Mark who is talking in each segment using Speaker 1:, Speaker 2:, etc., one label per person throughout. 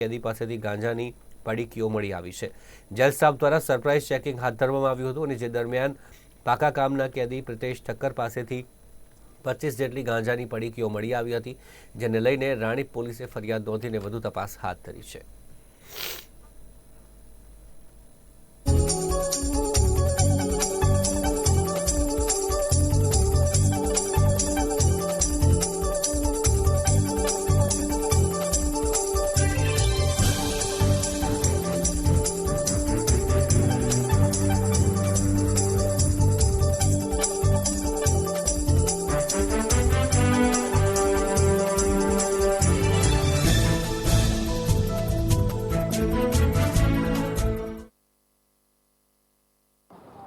Speaker 1: કેદી પાસેથી ગાંજાની પડીકીઓ મળી આવી છે। જેલ સ્ટાફ દ્વારા સરપ્રાઇઝ ચેકિંગ હાથ ધરવામાં આવ્યું હતું અને જે દરમિયાન પાકા કામના કેદી પ્રિતેશ ઠક્કર પાસેથી 25 જેટલી ગાંજાની પડીકીઓ મળી આવી હતી, જેને લઈને રાણીપ પોલીસે ફરિયાદ નોંધીને વધુ તપાસ હાથ ધરી છે।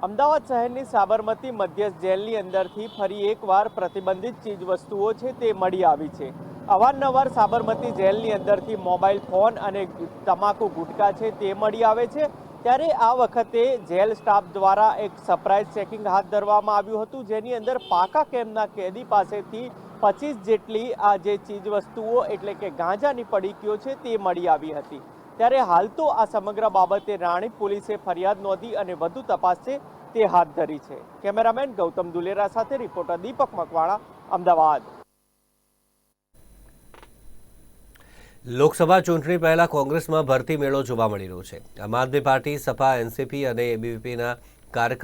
Speaker 2: અમદાવાદ શહેરની સાબરમતી મધ્યસ્થ જેલની અંદરથી ફરી એકવાર પ્રતિબંધિત ચીજવસ્તુઓ છે તે મળી આવી છે। અવારનવાર સાબરમતી જેલની અંદરથી મોબાઈલ ફોન અને તમાકુ ગુટકા છે તે મળી આવે છે, ત્યારે આ વખતે જેલ સ્ટાફ દ્વારા એક સરપ્રાઇઝ ચેકિંગ હાથ ધરવામાં આવ્યું હતું, જેની અંદર પાકા કેમના કેદી પાસેથી 25 જેટલી આ જે ચીજવસ્તુઓ એટલે કે ગાંજાની પડીકીઓ છે તે મળી આવી હતી। ત્યારે હાલ તો આ સમગ્ર બાબતે રાણીપ પોલીસે ફરિયાદ નોંધી અને વધુ તપાસ છે તે હાથ ધરી છે। કેમેરામેન ગૌતમ દુલેરા સાથે રિપોર્ટર દીપક મકવાણા, અમદાવાદ।
Speaker 1: લોકસભા ચૂંટણી પહેલા કોંગ્રેસમાં ભરતી મેળો જોવા મળી રહ્યો છે। આમ આદમી પાર્ટી, સપા, એનસીપી અને એબીવીપીના કાર્યકર્તા